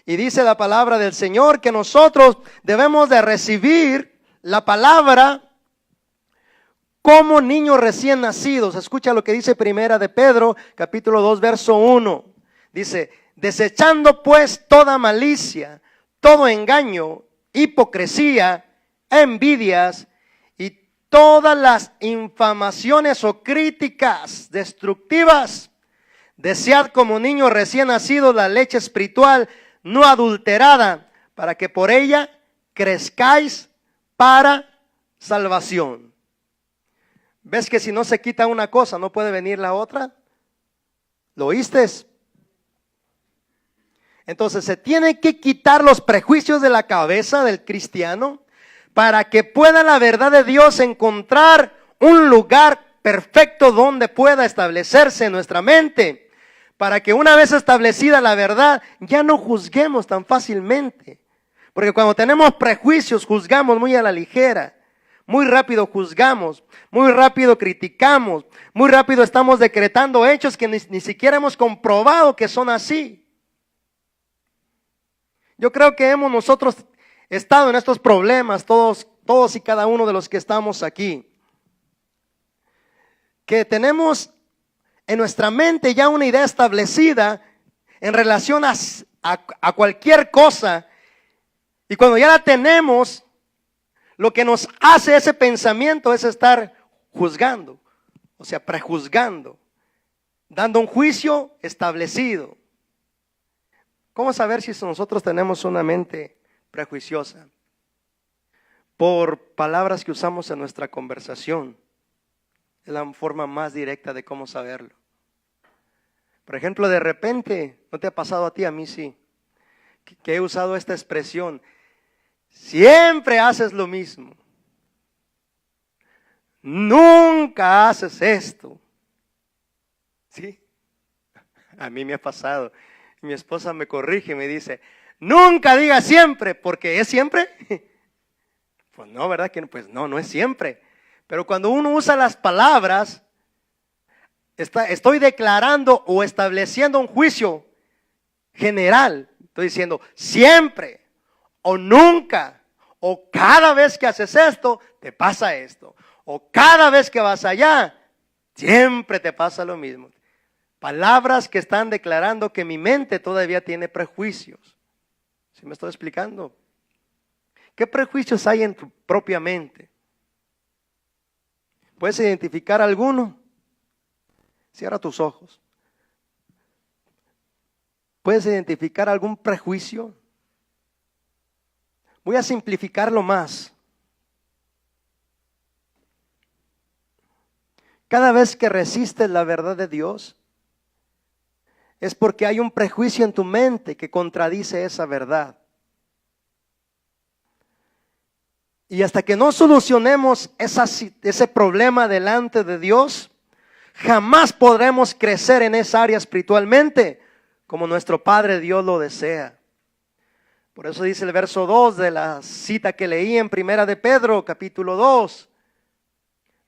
Y dice la palabra del Señor que nosotros debemos de recibir la palabra como niños recién nacidos. Escucha lo que dice Primera de Pedro, capítulo 2, verso 1. Dice, desechando pues toda malicia, todo engaño, hipocresía, envidias y todas las infamaciones o críticas destructivas, desead como niños recién nacidos la leche espiritual no adulterada, para que por ella crezcáis para salvación. ¿Ves que si no se quita una cosa, no puede venir la otra? ¿Lo oíste? Entonces se tiene que quitar los prejuicios de la cabeza del cristiano para que pueda la verdad de Dios encontrar un lugar perfecto donde pueda establecerse en nuestra mente. Para que una vez establecida la verdad, ya no juzguemos tan fácilmente. Porque cuando tenemos prejuicios, juzgamos muy a la ligera. Muy rápido juzgamos, muy rápido criticamos, muy rápido estamos decretando hechos que ni siquiera hemos comprobado que son así. Yo creo que hemos nosotros estado en estos problemas, todos y cada uno de los que estamos aquí. Que tenemos en nuestra mente ya una idea establecida en relación a cualquier cosa. Y cuando ya la tenemos, lo que nos hace ese pensamiento es estar juzgando, o sea, prejuzgando, dando un juicio establecido. ¿Cómo saber si nosotros tenemos una mente prejuiciosa? Por palabras que usamos en nuestra conversación. Es la forma más directa de cómo saberlo. Por ejemplo, de repente, ¿no te ha pasado a ti? A mí sí, que he usado esta expresión: siempre haces lo mismo, nunca haces esto. ¿Sí? A mí me ha pasado. Mi esposa me corrige y me dice, nunca diga siempre, porque ¿es siempre? Pues no, ¿verdad? Pues no, no es siempre. Pero cuando uno usa las palabras, estoy declarando o estableciendo un juicio general. Estoy diciendo siempre o nunca o cada vez que haces esto, te pasa esto. O cada vez que vas allá, siempre te pasa lo mismo. Palabras que están declarando que mi mente todavía tiene prejuicios. ¿Sí me estoy explicando? ¿Qué prejuicios hay en tu propia mente? ¿Puedes identificar alguno? Cierra tus ojos. ¿Puedes identificar algún prejuicio? Voy a simplificarlo más. Cada vez que resistes la verdad de Dios, es porque hay un prejuicio en tu mente que contradice esa verdad. Y hasta que no solucionemos ese problema delante de Dios, jamás podremos crecer en esa área espiritualmente como nuestro Padre Dios lo desea. Por eso dice el verso 2 de la cita que leí en Primera de Pedro, capítulo 2.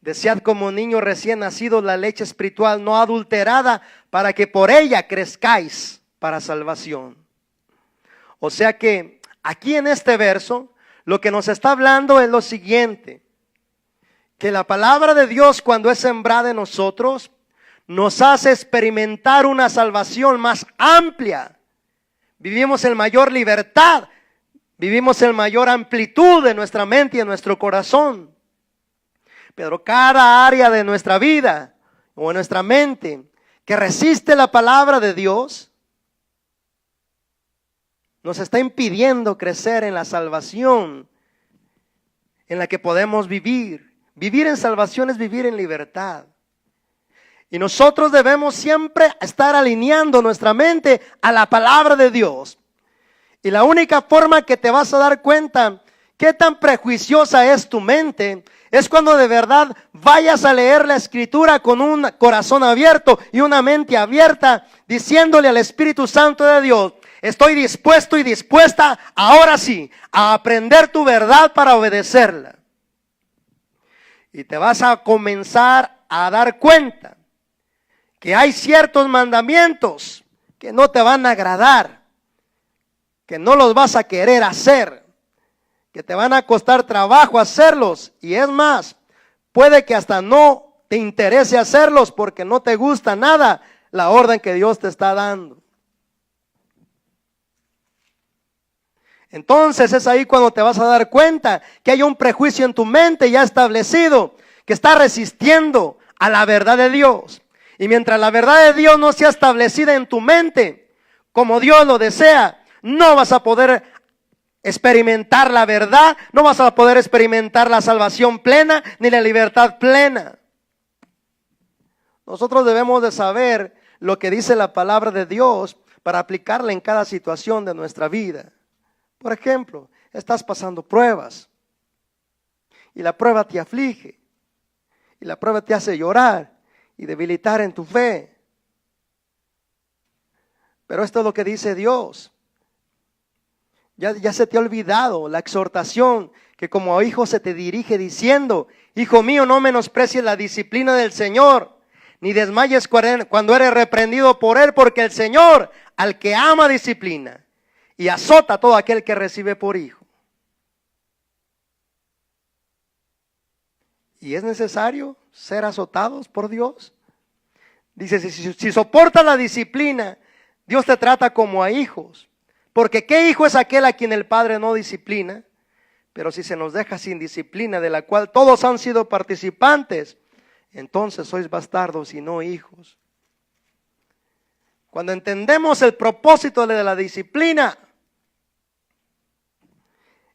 Desead como niño recién nacido la leche espiritual no adulterada, para que por ella crezcáis para salvación. O sea que aquí en este verso, lo que nos está hablando es lo siguiente: que la palabra de Dios, cuando es sembrada en nosotros, nos hace experimentar una salvación más amplia. Vivimos en mayor libertad, vivimos en mayor amplitud de nuestra mente y de nuestro corazón. Pero cada área de nuestra vida o de nuestra mente que resiste la palabra de Dios, nos está impidiendo crecer en la salvación en la que podemos vivir. Vivir en salvación es vivir en libertad. Y nosotros debemos siempre estar alineando nuestra mente a la palabra de Dios. Y la única forma que te vas a dar cuenta qué tan prejuiciosa es tu mente es cuando de verdad vayas a leer la Escritura con un corazón abierto y una mente abierta, diciéndole al Espíritu Santo de Dios: estoy dispuesto y dispuesta ahora sí a aprender tu verdad para obedecerla. Y te vas a comenzar a dar cuenta que hay ciertos mandamientos que no te van a agradar, que no los vas a querer hacer, que te van a costar trabajo hacerlos. Y es más, puede que hasta no te interese hacerlos porque no te gusta nada la orden que Dios te está dando. Entonces es ahí cuando te vas a dar cuenta que hay un prejuicio en tu mente ya establecido que está resistiendo a la verdad de Dios. Y mientras la verdad de Dios no sea establecida en tu mente como Dios lo desea, no vas a poder experimentar la verdad, no vas a poder experimentar la salvación plena ni la libertad plena. Nosotros debemos de saber lo que dice la palabra de Dios para aplicarla en cada situación de nuestra vida. Por ejemplo, estás pasando pruebas y la prueba te aflige y la prueba te hace llorar y debilitar en tu fe. Pero esto es lo que dice Dios. Ya se te ha olvidado la exhortación que como hijo se te dirige diciendo: hijo mío, no menosprecies la disciplina del Señor, ni desmayes cuando eres reprendido por Él, porque el Señor al que ama disciplina y azota a todo aquel que recibe por hijo. ¿Y es necesario ser azotados por Dios? Dice, si soportas la disciplina, Dios te trata como a hijos. Porque ¿qué hijo es aquel a quien el Padre no disciplina? Pero si se nos deja sin disciplina, de la cual todos han sido participantes, entonces sois bastardos y no hijos. Cuando entendemos el propósito de la disciplina,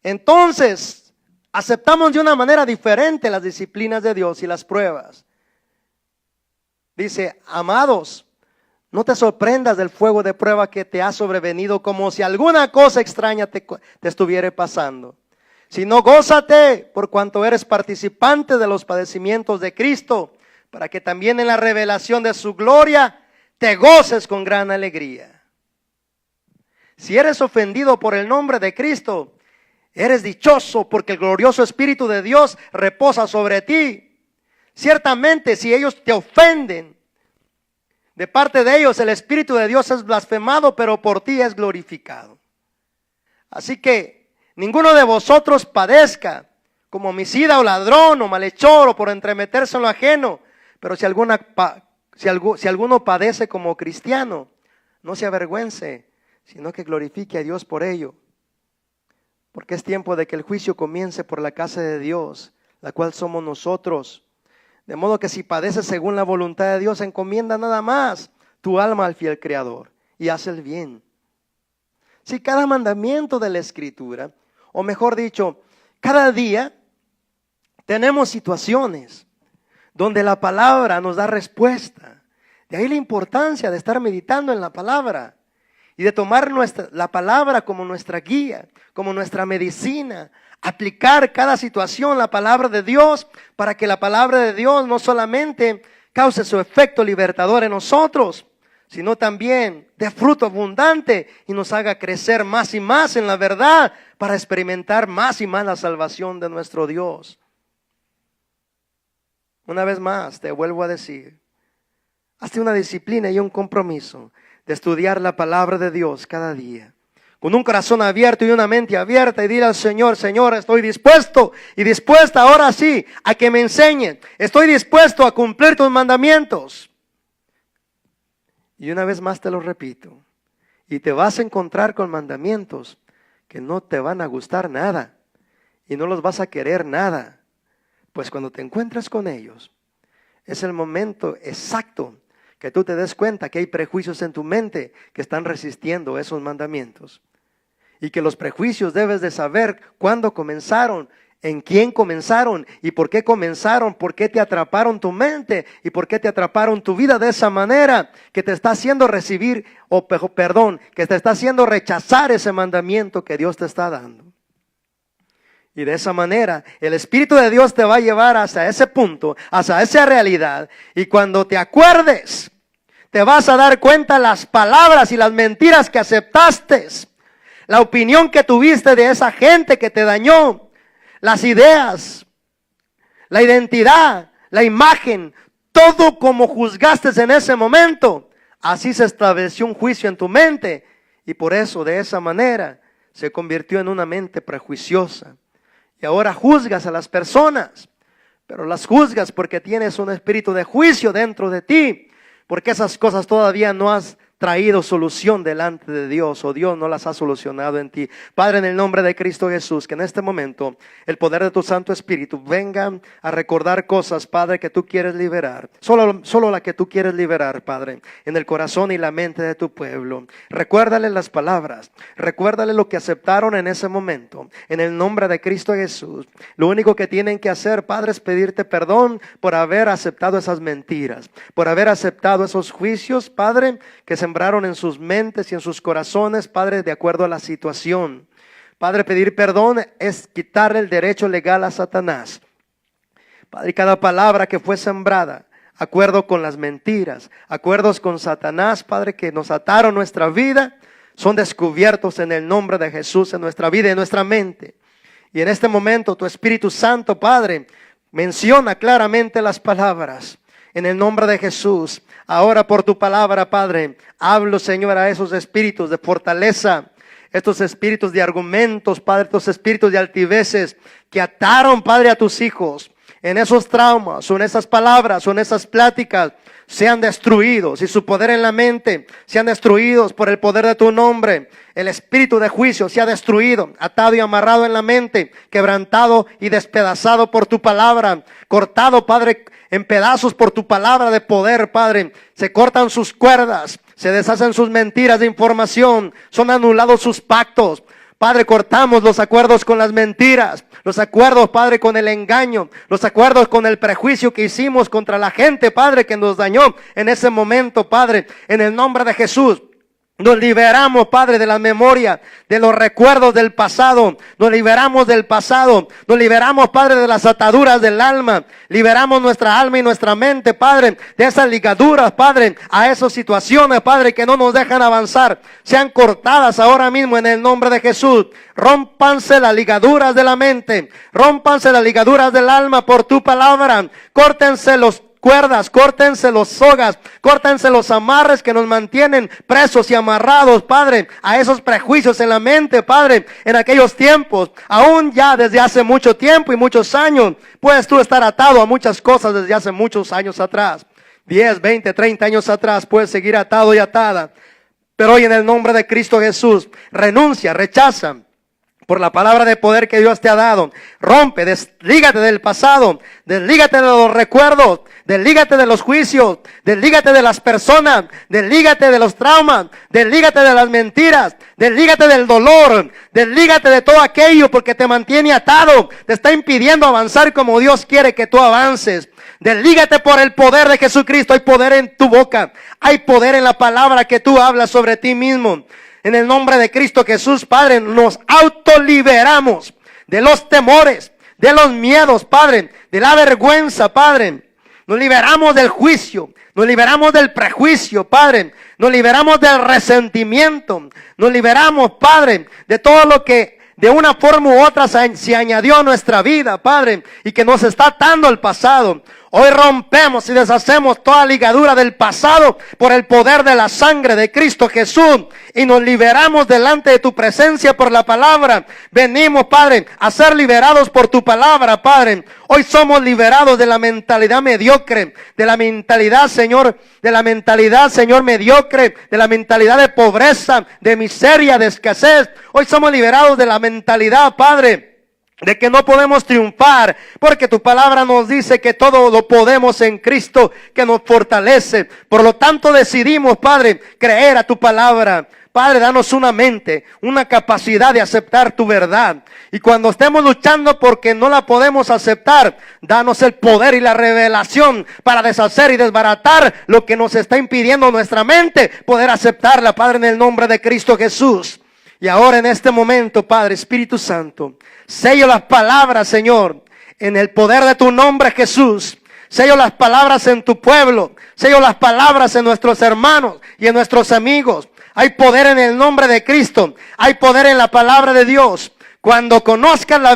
entonces aceptamos de una manera diferente las disciplinas de Dios y las pruebas. Dice: amados, no te sorprendas del fuego de prueba que te ha sobrevenido, como si alguna cosa extraña te estuviera pasando, sino gózate por cuanto eres participante de los padecimientos de Cristo, para que también en la revelación de su gloria te goces con gran alegría. Si eres ofendido por el nombre de Cristo, eres dichoso porque el glorioso Espíritu de Dios reposa sobre ti. Ciertamente, si ellos te ofenden, de parte de ellos el Espíritu de Dios es blasfemado, pero por ti es glorificado. Así que ninguno de vosotros padezca como homicida o ladrón o malhechor o por entremeterse en lo ajeno. Pero si alguno padece como cristiano, no se avergüence, sino que glorifique a Dios por ello. Porque es tiempo de que el juicio comience por la casa de Dios, la cual somos nosotros. De modo que si padeces según la voluntad de Dios, encomienda nada más tu alma al fiel Creador y haz el bien. Si cada mandamiento de la Escritura, o mejor dicho, cada día tenemos situaciones donde la palabra nos da respuesta. De ahí la importancia de estar meditando en la palabra y de tomar la palabra como nuestra guía, como nuestra medicina. Aplicar cada situación la palabra de Dios para que la palabra de Dios no solamente cause su efecto libertador en nosotros, sino también dé fruto abundante y nos haga crecer más y más en la verdad para experimentar más y más la salvación de nuestro Dios. Una vez más te vuelvo a decir, hazte una disciplina y un compromiso de estudiar la palabra de Dios cada día, con un corazón abierto y una mente abierta, y dile al Señor: Señor, estoy dispuesto y dispuesta ahora sí a que me enseñen. Estoy dispuesto a cumplir tus mandamientos. Y una vez más te lo repito, y te vas a encontrar con mandamientos que no te van a gustar nada y no los vas a querer nada. Pues cuando te encuentres con ellos, es el momento exacto que tú te des cuenta que hay prejuicios en tu mente que están resistiendo esos mandamientos. Y que los prejuicios debes de saber cuándo comenzaron, en quién comenzaron y por qué comenzaron, por qué te atraparon tu mente y por qué te atraparon tu vida de esa manera que te está haciendo que te está haciendo rechazar ese mandamiento que Dios te está dando. Y de esa manera el Espíritu de Dios te va a llevar hasta ese punto, hasta esa realidad. Y cuando te acuerdes, te vas a dar cuenta las palabras y las mentiras que aceptaste, la opinión que tuviste de esa gente que te dañó, las ideas, la identidad, la imagen, todo como juzgaste en ese momento. Así se estableció un juicio en tu mente y por eso de esa manera se convirtió en una mente prejuiciosa. Y ahora juzgas a las personas, pero las juzgas porque tienes un espíritu de juicio dentro de ti, porque esas cosas todavía no has traído solución delante de Dios, o Dios no las ha solucionado en ti. Padre, en el nombre de Cristo Jesús, que en este momento el poder de tu Santo Espíritu venga a recordar cosas, Padre, que tú quieres liberar, solo la que tú quieres liberar, Padre, en el corazón y la mente de tu pueblo. Recuérdale las palabras, recuérdale lo que aceptaron en ese momento, en el nombre de Cristo Jesús. Lo único que tienen que hacer, Padre, es pedirte perdón por haber aceptado esas mentiras, por haber aceptado esos juicios, Padre, que sembraron en sus mentes y en sus corazones, Padre, de acuerdo a la situación. Padre, pedir perdón es quitarle el derecho legal a Satanás. Padre, cada palabra que fue sembrada, acuerdo con las mentiras, acuerdos con Satanás, Padre, que nos ataron nuestra vida, son descubiertos en el nombre de Jesús en nuestra vida y en nuestra mente. Y en este momento tu Espíritu Santo, Padre, menciona claramente las palabras. En el nombre de Jesús, ahora por tu palabra, Padre, hablo, Señor, a esos espíritus de fortaleza, estos espíritus de argumentos, Padre, estos espíritus de altiveces que ataron, Padre, a tus hijos. En esos traumas, o en esas palabras, o en esas pláticas, sean destruidos, y su poder en la mente sean destruidos por el poder de tu nombre. El espíritu de juicio sea destruido, atado y amarrado en la mente, quebrantado y despedazado por tu palabra, cortado, Padre, en pedazos por tu palabra de poder, Padre. Se cortan sus cuerdas, se deshacen sus mentiras de información, son anulados sus pactos. Padre, cortamos los acuerdos con las mentiras, los acuerdos, Padre, con el engaño, los acuerdos con el prejuicio que hicimos contra la gente, Padre, que nos dañó en ese momento, Padre, en el nombre de Jesús. Nos liberamos, Padre, de la memoria, de los recuerdos del pasado. Nos liberamos del pasado. Nos liberamos, Padre, de las ataduras del alma. Liberamos nuestra alma y nuestra mente, Padre, de esas ligaduras, Padre, a esas situaciones, Padre, que no nos dejan avanzar. Sean cortadas ahora mismo en el nombre de Jesús. Rómpanse las ligaduras de la mente. Rómpanse las ligaduras del alma por tu palabra. Córtense los cuerdas, córtense los sogas, córtense los amarres que nos mantienen presos y amarrados, Padre, a esos prejuicios en la mente, Padre, en aquellos tiempos, aún ya desde hace mucho tiempo y muchos años, puedes tú estar atado a muchas cosas desde hace muchos años atrás, 10, 20, 30 años atrás, puedes seguir atado y atada, pero hoy en el nombre de Cristo Jesús, renuncia, rechaza, por la palabra de poder que Dios te ha dado. Rompe, deslígate del pasado, deslígate de los recuerdos, deslígate de los juicios, deslígate de las personas, deslígate de los traumas, deslígate de las mentiras, deslígate del dolor, deslígate de todo aquello porque te mantiene atado, te está impidiendo avanzar como Dios quiere que tú avances. Deslígate por el poder de Jesucristo. Hay poder en tu boca, hay poder en la palabra que tú hablas sobre ti mismo. En el nombre de Cristo Jesús, Padre, nos autoliberamos de los temores, de los miedos, Padre, de la vergüenza, Padre. Nos liberamos del juicio, nos liberamos del prejuicio, Padre. Nos liberamos del resentimiento, nos liberamos, Padre, de todo lo que de una forma u otra se añadió a nuestra vida, Padre, y que nos está atando al pasado. Hoy rompemos y deshacemos toda ligadura del pasado por el poder de la sangre de Cristo Jesús y nos liberamos delante de tu presencia por la palabra. Venimos, Padre, a ser liberados por tu palabra, Padre. Hoy somos liberados de la mentalidad mediocre, de la mentalidad, Señor, mediocre, de la mentalidad de pobreza, de miseria, de escasez. Hoy somos liberados de la mentalidad, Padre, de que no podemos triunfar, porque tu palabra nos dice que todo lo podemos en Cristo que nos fortalece. Por lo tanto decidimos, Padre, creer a tu palabra. Padre, danos una mente, una capacidad de aceptar tu verdad. Y cuando estemos luchando porque no la podemos aceptar, danos el poder y la revelación para deshacer y desbaratar lo que nos está impidiendo nuestra mente poder aceptarla, Padre, en el nombre de Cristo Jesús. Y ahora en este momento, Padre, Espíritu Santo, sello las palabras, Señor, en el poder de tu nombre, Jesús. Sello las palabras en tu pueblo. Sello las palabras en nuestros hermanos y en nuestros amigos. Hay poder en el nombre de Cristo. Hay poder en la palabra de Dios. Cuando conozcas la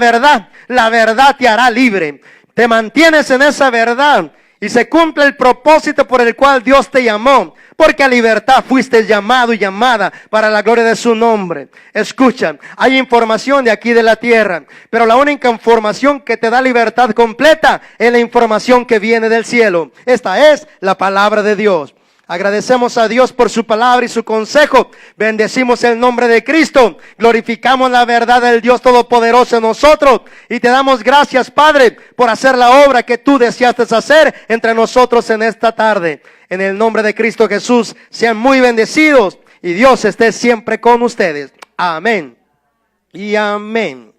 verdad te hará libre. Te mantienes en esa verdad y se cumple el propósito por el cual Dios te llamó. Porque a libertad fuiste llamado y llamada para la gloria de su nombre. Escucha, hay información de aquí de la tierra, pero la única información que te da libertad completa es la información que viene del cielo. Esta es la palabra de Dios. Agradecemos a Dios por su palabra y su consejo. Bendecimos el nombre de Cristo. Glorificamos la verdad del Dios Todopoderoso en nosotros. Y te damos gracias, Padre, por hacer la obra que tú deseaste hacer entre nosotros en esta tarde. En el nombre de Cristo Jesús, sean muy bendecidos y Dios esté siempre con ustedes. Amén y amén.